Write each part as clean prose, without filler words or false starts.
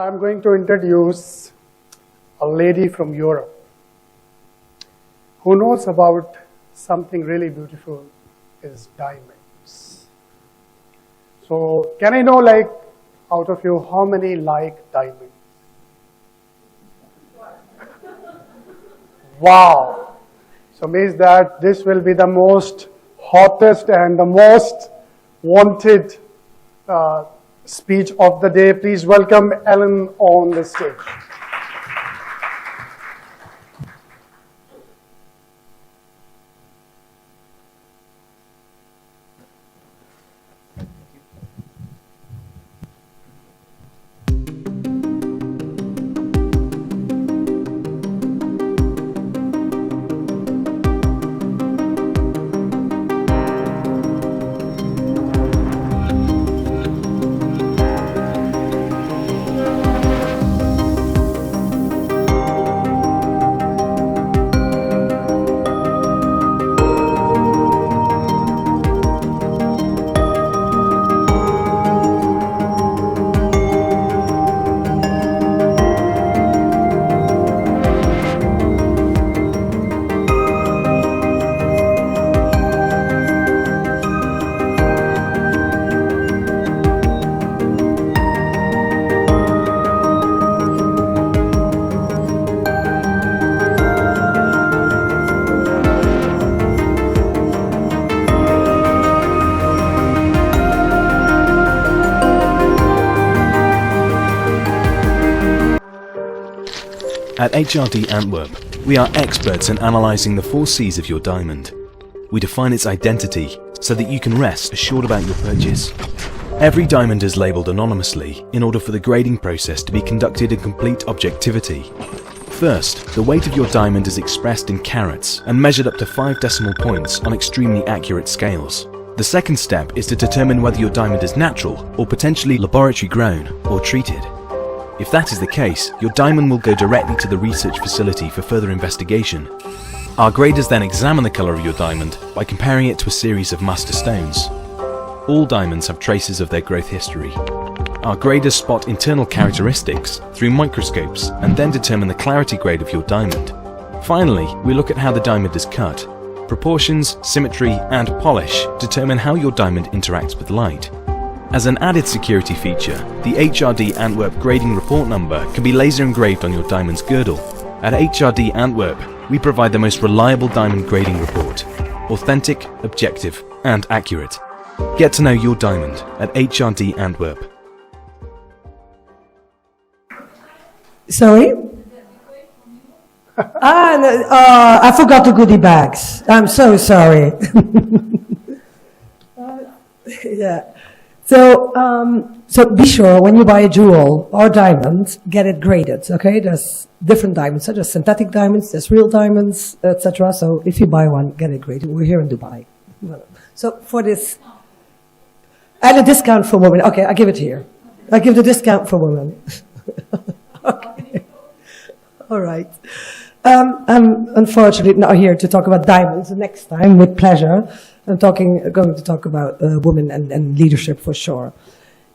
I'm going to introduce a lady from Europe who knows about something really beautiful, is diamonds. So can I know, like, out of you, how many like diamonds? Wow. So means that this will be the most hottest and the most wanted speech of the day. Please welcome Ellen on the stage. At HRD Antwerp, we are experts in analysing the 4 C's of your diamond. We define its identity so that you can rest assured about your purchase. Every diamond is labelled anonymously in order for the grading process to be conducted in complete objectivity. First, the weight of your diamond is expressed in carats and measured up to 5 decimal points on extremely accurate scales. The second step is to determine whether your diamond is natural or potentially laboratory grown or treated. If that is the case, your diamond will go directly to the research facility for further investigation. Our graders then examine the colour of your diamond by comparing it to a series of master stones. All diamonds have traces of their growth history. Our graders spot internal characteristics through microscopes and then determine the clarity grade of your diamond. Finally, we look at how the diamond is cut. Proportions, symmetry and polish determine how your diamond interacts with light. As an added security feature, the HRD Antwerp grading report number can be laser engraved on your diamond's girdle. At HRD Antwerp, we provide the most reliable diamond grading report. Authentic, objective and accurate. Get to know your diamond at HRD Antwerp. Sorry? No, I forgot the goodie bags. I'm so sorry. Yeah. So be sure when you buy a jewel or diamond, get it graded, okay? There's different diamonds, such as synthetic diamonds, there's real diamonds, etc. So if you buy one, get it graded. We're here in Dubai. So for this, and a discount for women. Okay, I give it here. I give the discount for women. Okay. All right. I'm unfortunately not here to talk about diamonds. Next time, with pleasure. I'm going to talk about women and leadership for sure.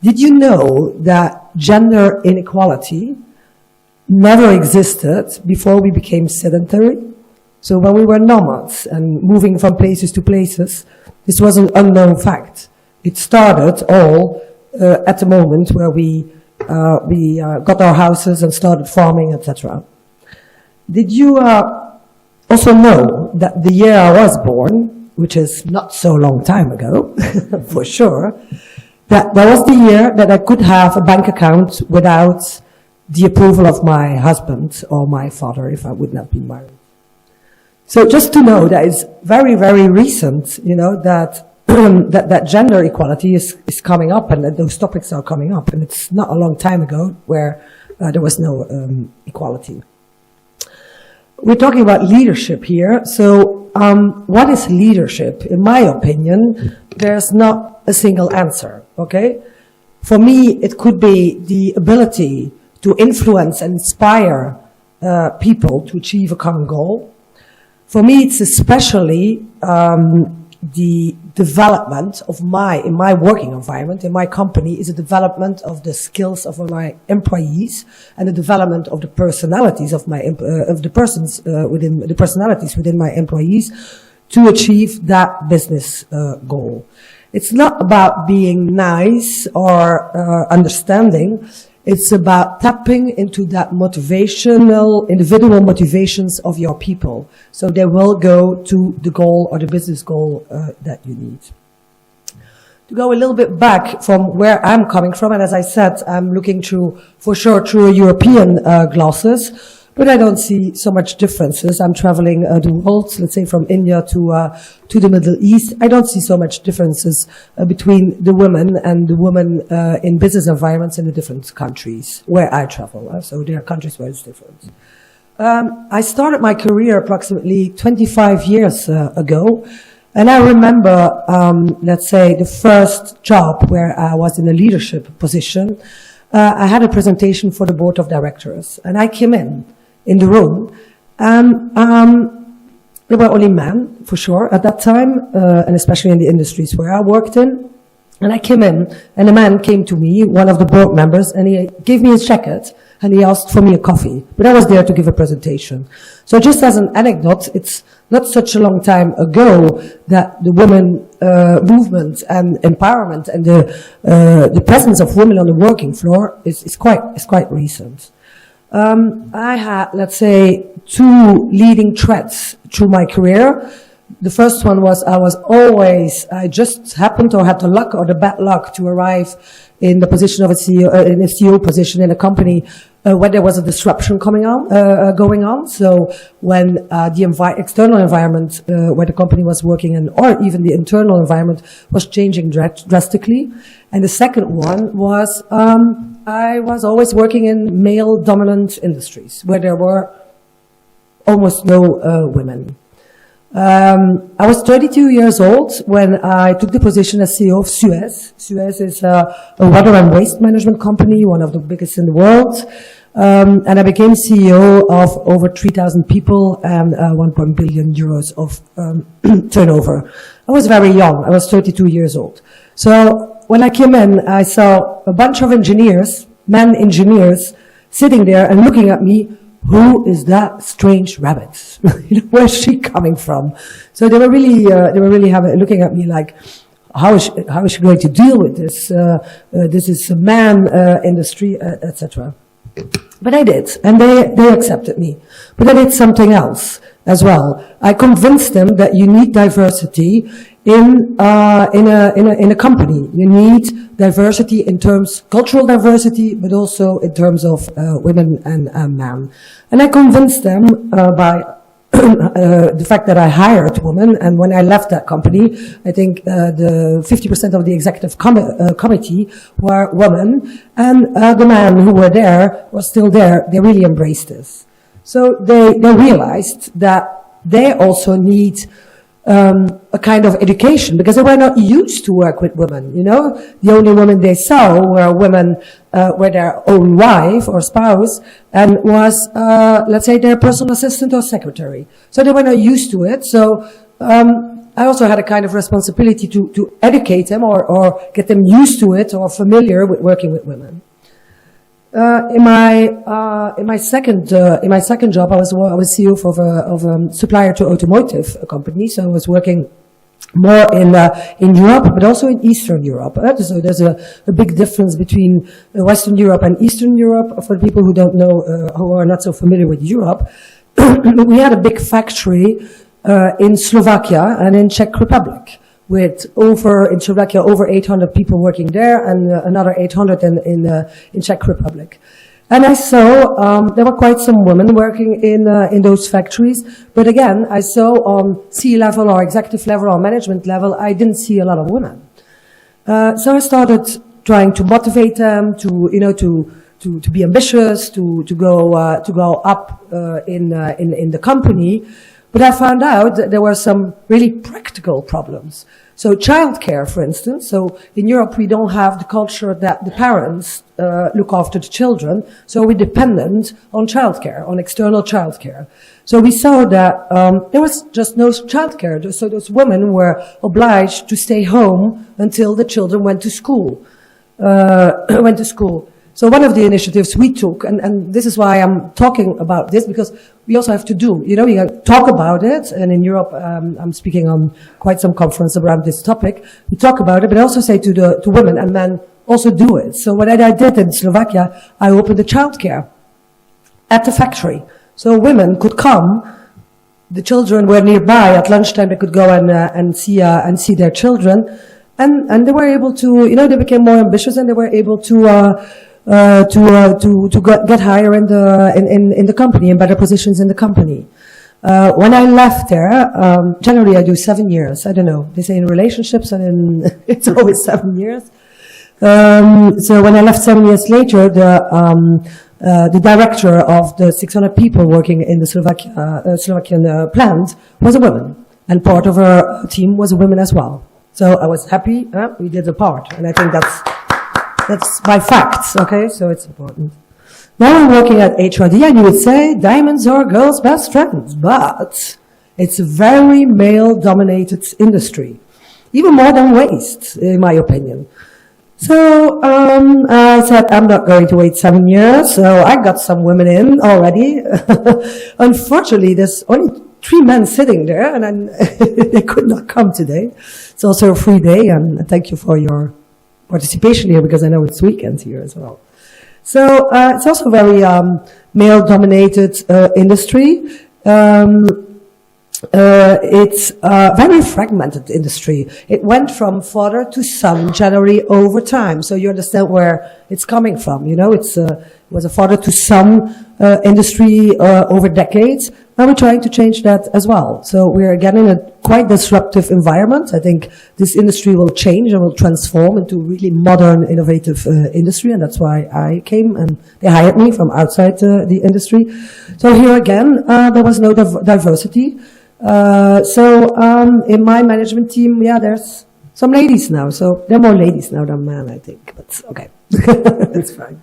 Did you know that gender inequality never existed before we became sedentary? So when we were nomads and moving from places to places, this was an unknown fact. It started all at the moment where we got our houses and started farming, etc. Did you also know that the year I was born, which is not so long time ago, for sure, that was the year that I could have a bank account without the approval of my husband or my father if I would not be married. So just to know that it's very, very recent, you know, that that gender equality is coming up and that those topics are coming up. And it's not a long time ago where there was no equality. We're talking about leadership here. So what is leadership? In my opinion, there's not a single answer, okay? For me, it could be the ability to influence and inspire people to achieve a common goal. For me, it's especially the development of in my working environment, in my company, is the development of the skills of my employees and the development of the personalities of the persons within the personalities within my employees to achieve that business goal. It's not about being nice or understanding. It's about tapping into that individual motivations of your people. So they will go to the goal or the business goal that you need. To go a little bit back from where I'm coming from, and as I said, I'm looking for sure through European glasses, but I don't see so much differences. I'm traveling the world, let's say from India to the Middle East. I don't see so much differences between the women and the women in business environments in the different countries where I travel. So there are countries where it's different. I started my career approximately 25 years ago. And I remember, let's say, the first job where I was in a leadership position. I had a presentation for the board of directors, and I came in the room, and there were only men, for sure, at that time, and especially in the industries where I worked in. And I came in, and a man came to me, one of the board members, and he gave me his jacket, and he asked for me a coffee. But I was there to give a presentation. So just as an anecdote, it's not such a long time ago that the women movement and empowerment and the presence of women on the working floor is quite recent. I had, let's say, two leading threads through my career. The first one was I just happened or had the luck or the bad luck to arrive in the position of a CEO, in a CEO position in a company where there was a disruption going on. So when the external environment where the company was working in, or even the internal environment, was changing drastically. And the second one was I was always working in male-dominant industries where there were almost no women. I was 32 years old when I took the position as CEO of Suez. Suez is a water and waste management company, one of the biggest in the world. And I became CEO of over 3,000 people and 1 billion euros of turnover. I was very young. I was 32 years old. So when I came in, I saw a bunch of engineers, men engineers, sitting there and looking at me. Who is that strange rabbit? Where's she coming from? So they were really looking at me like, how is she going to deal with this? This is a man industry, etc. But I did, and they accepted me. But I did something else as well. I convinced them that you need diversity in a company. You need diversity in terms cultural diversity, but also in terms of women and men. And I convinced them by the fact that I hired women, and when I left that company, I think the 50% of the executive committee were women, and the men who were there were still there. They really embraced this. So they realized that they also need a kind of education, because they were not used to work with women, you know. The only women they saw were women, were their own wife or spouse, and was, let's say, their personal assistant or secretary. So they were not used to it. So, I also had a kind of responsibility to educate them or get them used to it or familiar with working with women. In my second job, I was CEO of a supplier to automotive company. So I was working more in Europe, but also in Eastern Europe. So there's a big difference between Western Europe and Eastern Europe. For people who don't know, who are not so familiar with Europe, we had a big factory in Slovakia and in Czech Republic, with in Slovakia over 800 people working there and another 800 in Czech Republic. And I saw there were quite some women working in those factories, but again I saw on C-level or executive level or management level I didn't see a lot of women. So I started trying to motivate them to be ambitious, to go up in the company. But I found out that there were some really practical problems. So childcare, for instance. So in Europe, we don't have the culture that the parents look after the children. So we're dependent on childcare, on external childcare. So we saw that there was just no childcare. So those women were obliged to stay home until the children went to school. So one of the initiatives we took, and this is why I'm talking about this, because we also have to do, you know, we can talk about it, and in Europe, I'm speaking on quite some conference around this topic. We talk about it, but I also say to women and men, also do it. So what I did in Slovakia, I opened a childcare at the factory. So women could come, the children were nearby, at lunchtime they could go and see their children, and they were able to, you know, they became more ambitious and they were able to get higher in the company, in better positions in the company. When I left there, generally I do 7 years. I don't know. They say in relationships and it's always 7 years. So when I left 7 years later, the director of the 600 people working in the Slovakian plant was a woman, and part of her team was a woman as well. So I was happy. We did a part, and I think that's by facts, okay? So it's important. Now I'm working at HRD, and you would say diamonds are girls' best friends, but it's a very male-dominated industry, even more than waste, in my opinion. So I said, I'm not going to wait 7 years, so I got some women in already. Unfortunately, there's only 3 men sitting there, and they could not come today. It's also a free day, and thank you for your participation here, because I know it's weekend here as well. So it's also a very male-dominated industry. It's a very fragmented industry. It went from father to son generally over time. So you understand where it's coming from. You know, it was a father to son industry over decades. Now we're trying to change that as well. So we're again in a quite disruptive environment. I think this industry will change and will transform into really modern, innovative industry. And that's why I came and they hired me from outside the industry. So here again, there was no diversity. In my management team, yeah, there's some ladies now. So there are more ladies now than men, I think. But okay, it's fine.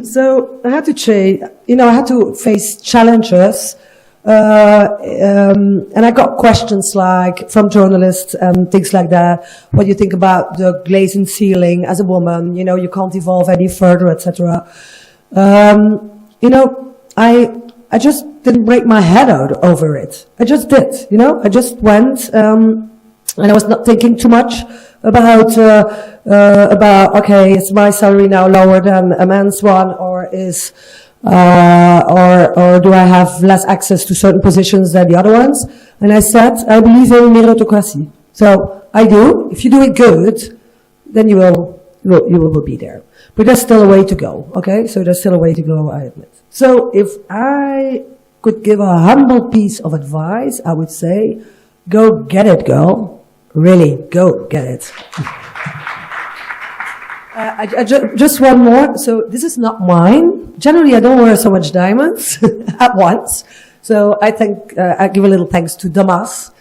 So I had to change, you know, I had to face challenges. And I got questions like from journalists and things like that. What do you think about the glazing ceiling as a woman? You know, you can't evolve any further, etc. You know, I just didn't break my head out over it. I just did, you know, I just went, and I was not thinking too much about, okay, is my salary now lower than a man's one, or is, or do I have less access to certain positions than the other ones? And I said, I believe in meritocracy. So I do. If you do it good, then you will be there. But there's still a way to go, okay? So there's still a way to go, I admit. So if I could give a humble piece of advice, I would say, go get it, girl. Really, go get it. Just one more. So this is not mine. Generally, I don't wear so much diamonds at once. So I think I give a little thanks to Damas,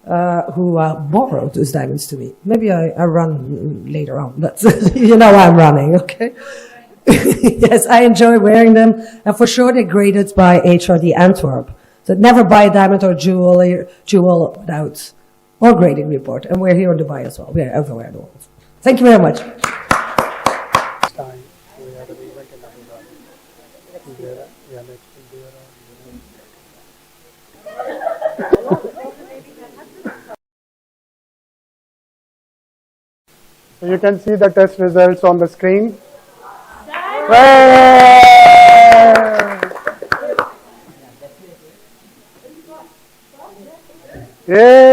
who borrowed those diamonds to me. Maybe I run later on, but you know I'm running, okay? Yes, I enjoy wearing them, and for sure they're graded by HRD Antwerp. So never buy a diamond or jewel without or grading report. And we're here in Dubai as well. We're everywhere in the world. Thank you very much. So you can see the test results on the screen. Yeah.